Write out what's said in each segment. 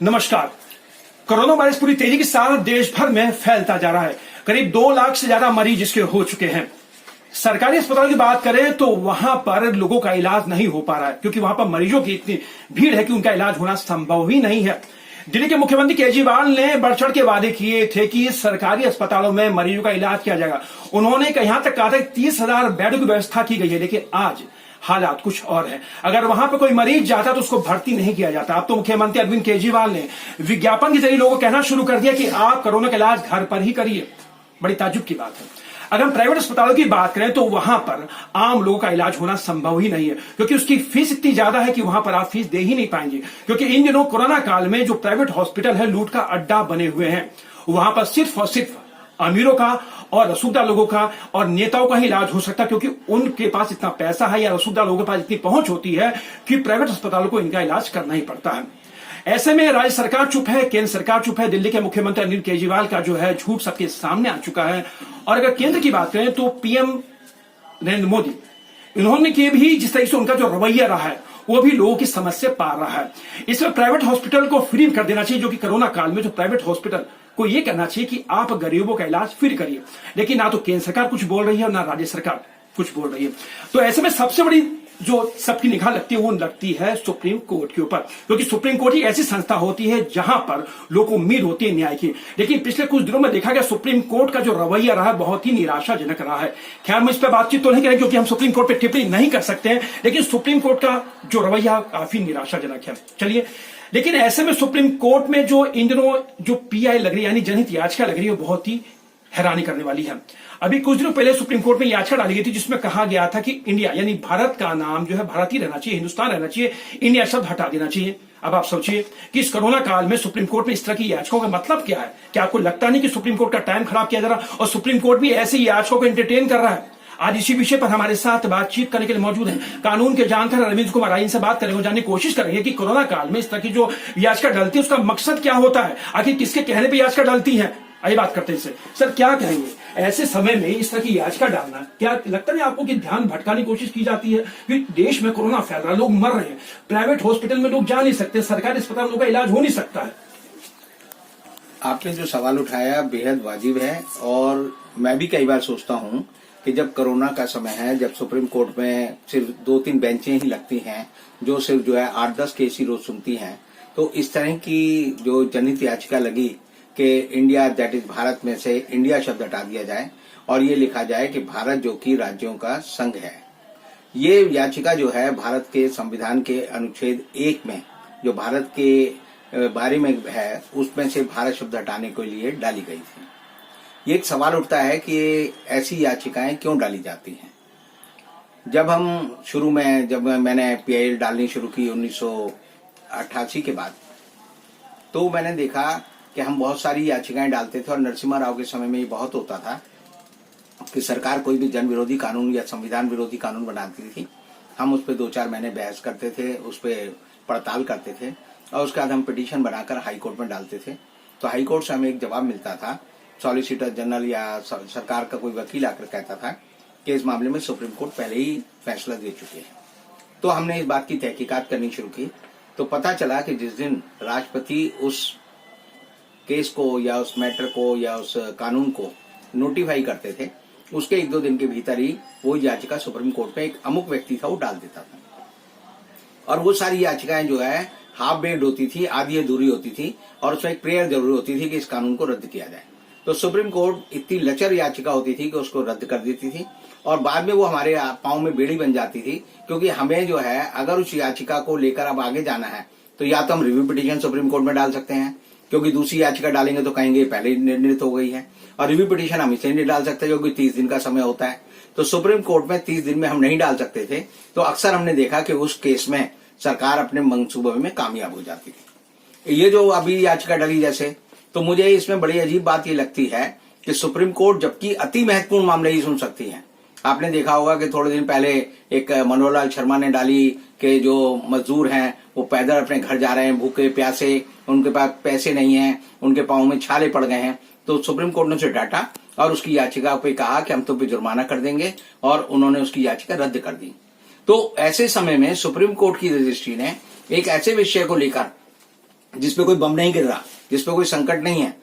नमस्कार। Corona virus पूरी तेजी के साथ देश भर में फैलता जा रहा है। करीब 2 लाख से ज्यादा मरीज इसके हो चुके हैं। सरकारी अस्पतालों की बात करें तो वहां पर लोगों का इलाज नहीं हो पा रहा है, क्योंकि वहां पर मरीजों की इतनी भीड़ है कि उनका इलाज होना संभव ही नहीं है। दिल्ली के मुख्यमंत्री केजरीवाल ने बढ़ चढ़ के वादे किए थे कि सरकारी अस्पतालों में मरीजों का इलाज किया जाएगा। उन्होंने यहां तक कहा था 30,000 बेडों की व्यवस्था की गई है, लेकिन आज हालात कुछ और है। अगर वहां पर कोई मरीज जाता तो उसको भर्ती नहीं किया जाता। अब तो मुख्यमंत्री अरविंद केजरीवाल ने विज्ञापन के जरिए लोगों को कहना शुरू कर दिया कि आप कोरोना का इलाज घर पर ही करिए। बड़ी ताज्जुब की बात है। अगर हम प्राइवेट अस्पतालों की बात करें तो वहां पर आम लोगों का इलाज होना संभव ही नहीं है, क्योंकि उसकी फीस इतनी ज्यादा है कि वहां पर आप फीस दे ही नहीं पाएंगे। क्योंकि इन दिनों कोरोना काल में जो प्राइवेट हॉस्पिटल है लूट का अड्डा बने हुए हैं। वहां पर सिर्फ और सिर्फ अमीरों का और रसूखदार लोगों का और नेताओं का ही इलाज हो सकता है, क्योंकि उनके पास इतना पैसा है या रसूखदार लोगों के पास इतनी पहुंच होती है कि प्राइवेट अस्पतालों को इनका इलाज करना ही पड़ता है। ऐसे में राज्य सरकार चुप है, केंद्र सरकार चुप है। दिल्ली के मुख्यमंत्री अरविंद केजरीवाल का जो है झूठ सबके सामने आ चुका है। और अगर केंद्र की बात करें तो पीएम नरेंद्र मोदी, इन्होंने के भी जिस तरह से उनका जो रवैया रहा है वो भी लोगों की समझ से पार रहा है। इसमें प्राइवेट हॉस्पिटल को फ्री कर देना चाहिए, जो कि कोरोना काल में जो प्राइवेट हॉस्पिटल को ये कहना चाहिए कि आप गरीबों का इलाज फ्री करिए। लेकिन ना तो केंद्र सरकार कुछ बोल रही है और ना राज्य सरकार कुछ बोल रही है। तो ऐसे में सबसे बड़ी जो सबकी निगाह लगती है वो लगती है सुप्रीम कोर्ट के ऊपर, क्योंकि सुप्रीम कोर्ट एक ऐसी संस्था होती है जहां पर लोगों को उम्मीद होती है न्याय की। लेकिन पिछले कुछ दिनों में देखा गया सुप्रीम कोर्ट का जो रवैया रहा है बहुत ही निराशाजनक रहा है। खैर, हम इस पर बातचीत तो नहीं करेंगे क्योंकि हम सुप्रीम कोर्ट पर टिप्पणी नहीं कर सकते हैं, लेकिन सुप्रीम कोर्ट का जो रवैया काफी निराशाजनक है। चलिए, लेकिन ऐसे में सुप्रीम कोर्ट में जो इन दिनों जो पीआई लग रही है यानी जनहित याचिका लग रही है बहुत ही हैरानी करने वाली है। अभी कुछ दिनों पहले सुप्रीम कोर्ट में याचिका डाली गई थी जिसमें कहा गया था कि इंडिया यानी भारत का नाम जो है भारत ही रहना चाहिए, हिंदुस्तान रहना चाहिए, इंडिया शब्द हटा देना चाहिए। अब आप सोचिए कि इस कोरोना काल में सुप्रीम कोर्ट में इस तरह की याचिकाओं का मतलब क्या है? क्या आपको लगता नहीं कि सुप्रीम कोर्ट का टाइम खराब किया जा रहा और सुप्रीम कोर्ट भी ऐसी याचिकाओं को एंटरटेन कर रहा है? आज इसी विषय पर हमारे साथ बातचीत करने के लिए मौजूद हैं कानून के जानकार रवींद्र कुमार। आइन से बात करेंगे, जानने की कोशिश करेंगे कि कोरोना काल में इस तरह की जो याचिका डलती है उसका मकसद क्या होता है, आखिर किसके कहने पर याचिका डलती है। आइए बात करते हैं इससे। सर, क्या कहेंगे ऐसे समय में इस तरह की याचिका डालना? क्या लगता है आपको कि ध्यान भटकाने की कोशिश की जाती है कि देश में कोरोना फैल रहा है, लोग मर रहे हैं, प्राइवेट हॉस्पिटल में लोग जा नहीं सकते, सरकारी अस्पतालों का इलाज हो नहीं सकता है? आपने जो सवाल उठाया बेहद वाजिब है। और मैं भी कई बार सोचता हूं कि जब कोरोना का समय है, जब सुप्रीम कोर्ट में सिर्फ 2-3 बेंचें ही लगती हैं जो सिर्फ जो है 8-10 केस ही रोज सुनती हैं, तो इस तरह की जो जनहित याचिका लगी कि इंडिया दैट इज भारत में से इंडिया शब्द हटा दिया जाए और ये लिखा जाए कि भारत जो कि राज्यों का संघ है। ये याचिका जो है भारत के संविधान के अनुच्छेद 1 में जो भारत के बारे में है उसमें से भारत शब्द हटाने के लिए डाली गई थी। ये एक सवाल उठता है कि ऐसी याचिकाएं क्यों डाली जाती हैं। जब मैंने पीआईएल डालनी शुरू की 1988 के बाद, तो मैंने देखा कि हम बहुत सारी याचिकाएं डालते थे और नरसिम्हा राव के समय में ये बहुत होता था कि सरकार कोई भी जन विरोधी कानून या संविधान विरोधी कानून बनाती थी, हम उस पर 2-4 महीने बहस करते थे, उस पर पड़ताल करते थे और उसके बाद हम पिटीशन बनाकर हाई कोर्ट में डालते थे। तो हाई कोर्ट से हमें एक जवाब मिलता था, सॉलिसिटर जनरल या सरकार का कोई वकील आकर कहता था कि इस मामले में सुप्रीम कोर्ट पहले ही फैसला दे चुके हैं। तो हमने इस बात की तहकीकात करनी शुरू की, तो पता चला कि जिस दिन राष्ट्रपति उस केस को या उस मैटर को या उस कानून को नोटिफाई करते थे, उसके 1-2 दिन के भीतर ही वो याचिका सुप्रीम कोर्ट में एक अमुक व्यक्ति था वो डाल देता था। और वो सारी याचिकाएं जो है हाफ बेड होती थी, आधी अधूरी होती थी और उसमें एक प्रेयर जरूरी होती थी कि इस कानून को रद्द किया जाए। तो सुप्रीम कोर्ट इतनी लचर याचिका होती थी कि उसको रद्द कर देती थी और बाद में वो हमारे पांव में बेड़ी बन जाती थी, क्योंकि हमें जो है अगर उस याचिका को लेकर अब आगे जाना है तो या तो हम रिव्यू पिटीशन सुप्रीम कोर्ट में डाल सकते हैं, क्योंकि दूसरी याचिका डालेंगे तो कहेंगे पहले निर्णित हो गई है, और रिव्यू पिटीशन हम इसे नहीं डाल सकते क्योंकि 30 दिन का समय होता है। तो सुप्रीम कोर्ट में 30 दिन में हम नहीं डाल सकते थे। तो अक्सर हमने देखा कि उस केस में सरकार अपने मंसूबे में कामयाब हो जाती थी। ये जो अभी याचिका डली जैसे, तो मुझे इसमें बड़ी अजीब बात ये लगती है कि सुप्रीम कोर्ट जबकि अति महत्वपूर्ण मामले ही सुन सकती है। आपने देखा होगा कि थोड़े दिन पहले एक मनोहर लाल शर्मा ने डाली कि जो मजदूर हैं वो पैदल अपने घर जा रहे हैं, भूखे प्यासे, उनके पास पैसे नहीं हैं, उनके पांव में छाले पड़ गए हैं। तो सुप्रीम कोर्ट ने उसे डांटा और उसकी याचिका पे कहा कि हम तो पे जुर्माना कर देंगे, और उन्होंने उसकी याचिका रद्द कर दी। तो ऐसे समय में सुप्रीम कोर्ट की रजिस्ट्री ने एक ऐसे विषय को लेकर जिसपे कोई बम नहीं गिर रहा, जिसपे कोई संकट नहीं है,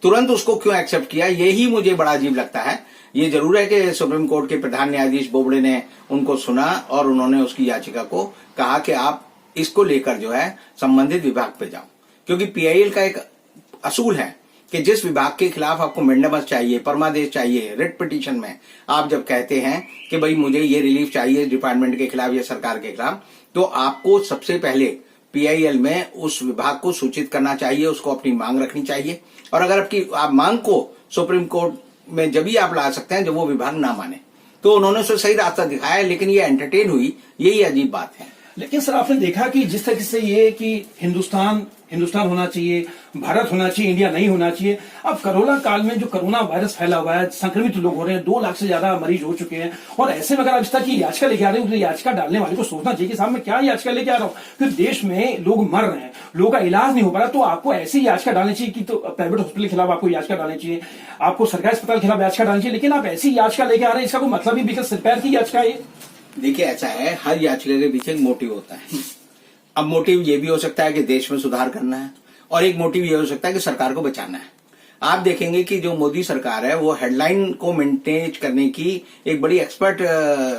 तुरंत उसको क्यों एक्सेप्ट किया, यही मुझे बड़ा अजीब लगता है। ये जरूर है कि सुप्रीम कोर्ट के प्रधान न्यायाधीश बोबड़े ने उनको सुना और उन्होंने उसकी याचिका को कहा कि आप इसको लेकर जो है संबंधित विभाग पे जाओ, क्योंकि पीआईएल का एक असूल है कि जिस विभाग के खिलाफ आपको मेंडामस चाहिए, परमादेश चाहिए, रिट पिटीशन में आप जब कहते हैं कि भाई मुझे ये रिलीफ चाहिए डिपार्टमेंट के खिलाफ या सरकार के खिलाफ, तो आपको सबसे पहले पीआईएल में उस विभाग को सूचित करना चाहिए, उसको अपनी मांग रखनी चाहिए। और अगर आप मांग को सुप्रीम कोर्ट में जब भी आप ला सकते हैं जब वो विभाग ना माने, तो उन्होंने उसे सही रास्ता दिखाया, लेकिन ये एंटरटेन हुई, यही अजीब बात है। लेकिन सर आपने देखा कि जिस तरीके से ये कि हिंदुस्तान होना चाहिए, भारत होना चाहिए, इंडिया नहीं होना चाहिए। अब कोरोना काल में जो कोरोना वायरस फैला हुआ है, संक्रमित लोग हो रहे हैं, 2 लाख से ज्यादा मरीज हो चुके हैं, और ऐसे में अगर आप इस तरह की याचिका लेके आ रहे हो तो याचिका डालने वाले को सोचना चाहिए कि साहब मैं क्या याचिका लेके आ रहा हूँ, क्योंकि देश में लोग मर रहे हैं, लोगों का इलाज नहीं हो पा रहा, तो आपको ऐसी याचिका डालनी चाहिए कि तो प्राइवेट हॉस्पिटल के खिलाफ आपको याचिका डालनी चाहिए, आपको सरकारी अस्पताल के खिलाफ याचिका डालनी चाहिए। लेकिन आप ऐसी याचिका लेके आ रहे हैं, इसका कोई मतलब ही बिकॉज सरकार की याचिका है। देखिए ऐसा है, हर याचिका के पीछे एक मोटिव होता है। अब मोटिव ये भी हो सकता है कि देश में सुधार करना है, और एक मोटिव ये हो सकता है कि सरकार को बचाना है। आप देखेंगे कि जो मोदी सरकार है वो हेडलाइन को मेंटेन करने की एक बड़ी एक्सपर्ट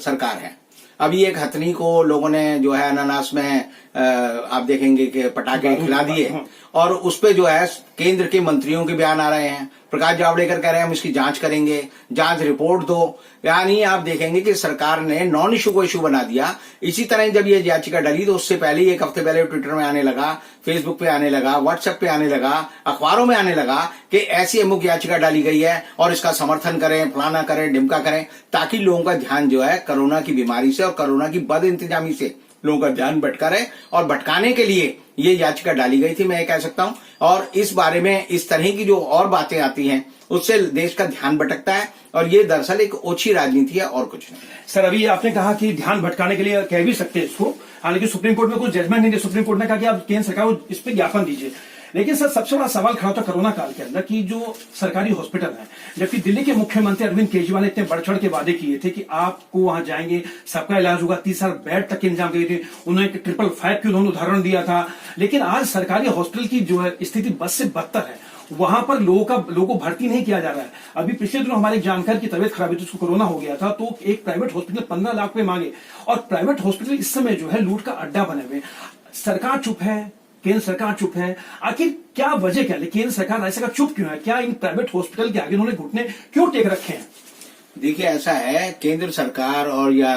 सरकार है। अभी एक हथनी को लोगों ने जो है अनानास में आप देखेंगे कि पटाखे खिला दिए, और उस पे जो है केंद्र के मंत्रियों के बयान आ रहे हैं। प्रकाश जावड़ेकर कह रहे हैं हम इसकी जांच करेंगे, जांच रिपोर्ट दो। यानी आप देखेंगे कि सरकार ने नॉन इशू को इशू बना दिया। इसी तरह जब ये याचिका डली तो उससे पहले, एक हफ्ते पहले ट्विटर में आने लगा, फेसबुक पे आने लगा, व्हाट्सएप पे आने लगा, अखबारों में आने लगा कि ऐसी अमुक याचिका डाली गई है और इसका समर्थन करें, फलाना करें, ढिमका करें, ताकि लोगों का ध्यान जो है कोरोना की बीमारी से और कोरोना की बद इंतजामी से लोगों का ध्यान भटका रहे, और भटकाने के लिए ये याचिका डाली गई थी, मैं ये कह सकता हूं। और इस बारे में इस तरह की जो और बातें आती हैं उससे देश का ध्यान भटकता है, और ये दरअसल एक ओछी राजनीति है और कुछ नहीं। सर अभी आपने कहा कि ध्यान भटकाने के लिए कह भी सकते हैं इसको, हालांकि सुप्रीम कोर्ट में कुछ जजमेंट नहीं दिया। सुप्रीम कोर्ट ने कहा कि आप केंद्र सरकार को इस पर ज्ञापन दीजिए। लेकिन सर सबसे बड़ा सवाल खड़ा होता कोरोना काल के अंदर कि जो सरकारी हॉस्पिटल है, जबकि दिल्ली के मुख्यमंत्री अरविंद केजरीवाल ने इतने बढ़ चढ़ के वादे किए थे कि आपको वहां जाएंगे, सबका इलाज होगा, 30,000 बेड तक के इंतजाम किए थे, उन्होंने 555 की उन्होंने उदाहरण दिया था। लेकिन आज सरकारी हॉस्पिटल की जो है स्थिति बस से बदतर है, वहां पर लोगों को भर्ती नहीं किया जा रहा है। अभी पिछले दिनों हमारे जानकार की तबियत खराब हुई थी, उसको कोरोना हो गया था, तो एक प्राइवेट हॉस्पिटल 15 लाख रुपए मांगे, और प्राइवेट हॉस्पिटल इस समय जो है लूट का अड्डा बने हुए। सरकार चुप है, केंद्र सरकार चुप है, आखिर क्या वजह क्या है? केंद्र सरकार राज्य सरकार चुप क्यों है? क्या इन प्राइवेट हॉस्पिटल के आगे उन्होंने घुटने क्यों टेक रखे हैं? देखिए ऐसा है, केंद्र सरकार और या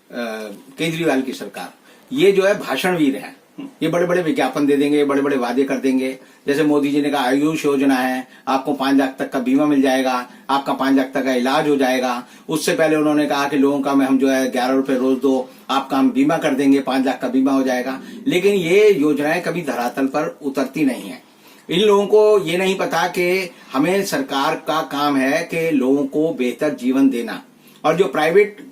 केजरीवाल की सरकार ये जो है भाषणवीर है। ये बड़े बड़े विज्ञापन दे देंगे, बड़े बड़े वादे कर देंगे। जैसे मोदी जी ने कहा आयुष योजना है, आपको 5 लाख तक का बीमा मिल जाएगा, आपका 5 लाख तक का इलाज हो जाएगा। उससे पहले उन्होंने कहा कि लोगों का में हम जो है 11 रुपए रोज दो, आपका हम बीमा कर देंगे, 5 लाख का बीमा हो जाएगा। लेकिन ये योजनाएं कभी धरातल पर उतरती नहीं है। इन लोगों को ये नहीं पता कि हमें सरकार का काम है कि लोगों को बेहतर जीवन देना, और जो प्राइवेट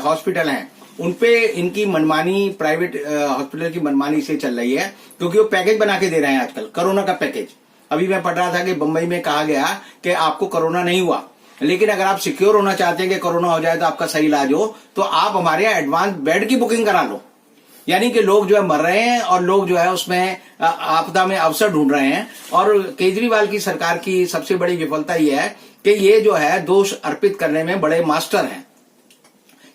हॉस्पिटल हैं उनपे इनकी मनमानी, प्राइवेट हॉस्पिटल की मनमानी से चल रही है, क्योंकि वो पैकेज बना के दे रहे हैं आजकल, कोरोना का पैकेज। अभी मैं पढ़ रहा था कि बंबई में कहा गया कि आपको कोरोना नहीं हुआ, लेकिन अगर आप सिक्योर होना चाहते हैं कि कोरोना हो जाए तो आपका सही इलाज हो, तो आप हमारे यहाँ एडवांस बेड की बुकिंग करा लो। यानी कि लोग जो है मर रहे हैं और लोग जो है उसमें आपदा में अवसर ढूंढ रहे हैं। और केजरीवाल की सरकार की सबसे बड़ी विफलता यह है कि ये जो है दोष अर्पित करने में बड़े मास्टर हैं।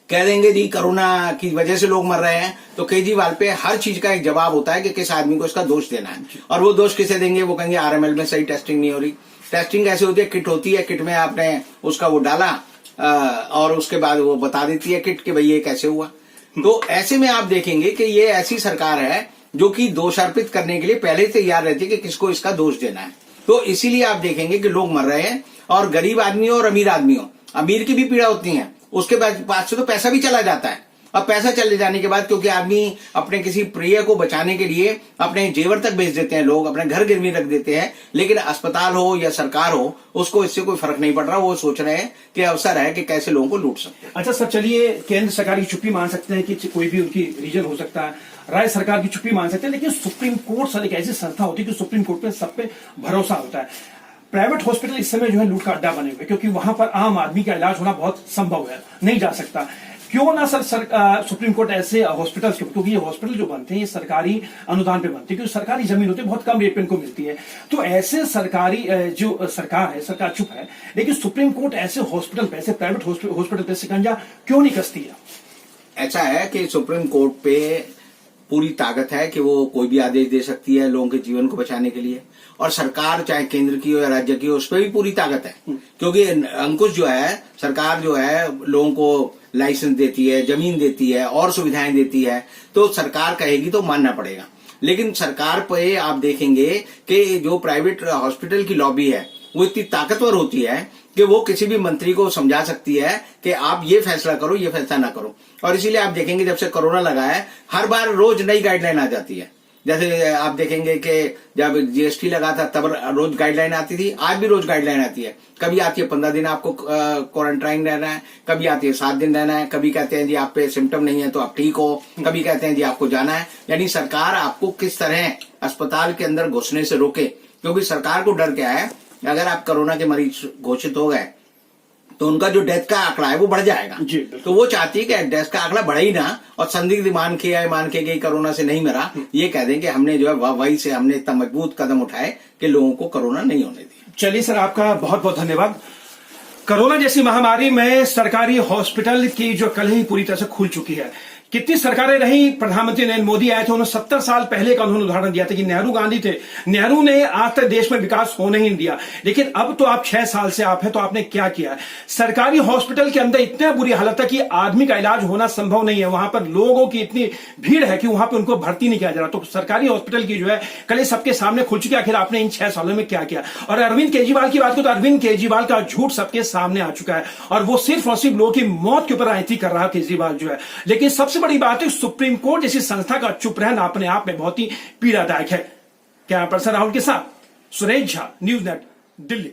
कह देंगे जी कोरोना की वजह से लोग मर रहे हैं, तो केजरीवाल पे हर चीज का एक जवाब होता है कि किस आदमी को इसका दोष देना है। और वो दोष किसे देंगे? वो कहेंगे आरएमएल में सही टेस्टिंग नहीं हो रही। टेस्टिंग ऐसे होती है, किट होती है, किट में आपने उसका वो डाला और उसके बाद वो बता देती है किट कि भाई ये कैसे हुआ। तो ऐसे में आप देखेंगे कि ये ऐसी सरकार है जो कि दोषारोपित करने के लिए पहले ही तैयार रहती है कि किसको इसका दोष देना है। तो इसीलिए आप देखेंगे कि लोग मर रहे हैं, और गरीब आदमी हो और अमीर आदमी हो, अमीर की भी पीड़ा होती है, उसके पास से तो पैसा भी चला जाता है। अब पैसा चले जाने के बाद क्योंकि आदमी अपने किसी प्रिय को बचाने के लिए अपने जेवर तक बेच देते हैं, लोग अपने घर गिरवी रख देते हैं, लेकिन अस्पताल हो या सरकार हो उसको इससे कोई फर्क नहीं पड़ रहा। वो सोच रहे हैं कि अवसर है कि कैसे लोगों को लूट सकते हैं। अच्छा सर, चलिए केंद्र सरकार की चुप्पी मान सकते हैं कि कोई भी उनकी रीजन हो सकता है, राज्य सरकार की चुप्पी मान सकते हैं, लेकिन सुप्रीम कोर्ट सर एक ऐसी संस्था होती है कि सुप्रीम कोर्ट पे सब पे भरोसा होता है। प्राइवेट हॉस्पिटल इस समय जो है लूट का अड्डा बने हुए, क्योंकि वहां पर आम आदमी का इलाज होना बहुत संभव है, नहीं जा सकता। क्यों ना सुप्रीम कोर्ट ऐसे हॉस्पिटल्स क्योंकि ये हॉस्पिटल जो बनते हैं ये सरकारी अनुदान पे बनते हैं, क्योंकि सरकारी जमीन होती है बहुत कम रेट पे इनको मिलती है। तो ऐसे सरकारी जो सरकार है, सरकार चुप है, लेकिन सुप्रीम कोर्ट ऐसे हॉस्पिटल पे, ऐसे प्राइवेट हॉस्पिटल पे शिकंजा क्यों नहीं कसती है? ऐसा है कि सुप्रीम कोर्ट पे पूरी ताकत है कि वो कोई भी आदेश दे सकती है लोगों के जीवन को बचाने के लिए, और सरकार चाहे केंद्र की हो या राज्य की हो उस पर भी पूरी ताकत है, क्योंकि अंकुश जो है, सरकार जो है लोगों को लाइसेंस देती है, जमीन देती है और सुविधाएं देती है, तो सरकार कहेगी तो मानना पड़ेगा। लेकिन सरकार पे आप देखेंगे कि जो प्राइवेट हॉस्पिटल की लॉबी है वो इतनी ताकतवर होती है कि वो किसी भी मंत्री को समझा सकती है कि आप ये फैसला करो, ये फैसला ना करो। और इसीलिए आप देखेंगे जब से कोरोना लगा है हर बार रोज नई गाइडलाइन आ जाती है। जैसे आप देखेंगे कि जब जीएसटी लगा था तब रोज गाइडलाइन आती थी, आज भी रोज गाइडलाइन आती है। कभी आती है 15 दिन आपको क्वारंटाइन रहना है, कभी आती है 7 दिन रहना है, कभी कहते हैं जी आप पे सिम्टम नहीं है तो आप ठीक हो, कभी कहते हैं जी आपको जाना है। यानी सरकार आपको किस तरह अस्पताल के अंदर घुसने से रोके, क्योंकि सरकार को डर क्या है, अगर आप कोरोना के मरीज घोषित हो गए तो उनका जो डेथ का आंकड़ा है वो बढ़ जाएगा। तो वो चाहती है कि डेथ का आंकड़ा बढ़े ही ना, और संदिग्ध मान के गई कोरोना से नहीं मरा, ये कह दें कि हमने जो है वही से हमने इतना मजबूत कदम उठाए कि लोगों को कोरोना नहीं होने दिया। चलिए सर, आपका बहुत बहुत धन्यवाद। कोरोना जैसी महामारी में सरकारी हॉस्पिटल की जो कल ही पूरी तरह से खुल चुकी है। कितनी सरकारें रही, प्रधानमंत्री नरेंद्र मोदी आए थे, उन्होंने 70 साल पहले का उन्होंने उदाहरण दिया था कि नेहरू गांधी थे, नेहरू ने आज तक देश में विकास होने ही नहीं दिया। लेकिन अब तो आप 6 साल से आप हैं, तो आपने क्या किया? सरकारी हॉस्पिटल के अंदर इतनी बुरी हालत है कि आदमी का इलाज होना संभव नहीं है। वहां पर लोगों की इतनी भीड़ है कि वहां पर उनको भर्ती नहीं किया जा रहा। तो सरकारी हॉस्पिटल की जो है कल सबके सामने खुल चुकी है। आखिर आपने इन 6 सालों में क्या किया? और अरविंद केजरीवाल की बात करो तो अरविंद केजरीवाल का झूठ सबके सामने आ चुका है, और वो सिर्फ और सिर्फ लोगों की मौत के ऊपर राजनीति कर रहा है केजरीवाल जो है। लेकिन सबसे बड़ी बात है, सुप्रीम कोर्ट जैसी संस्था का चुप रहना अपने आप में बहुत ही पीड़ादायक है। कैमरा पर्सन राहुल के साथ सुरेश झा, न्यूज नेट, दिल्ली।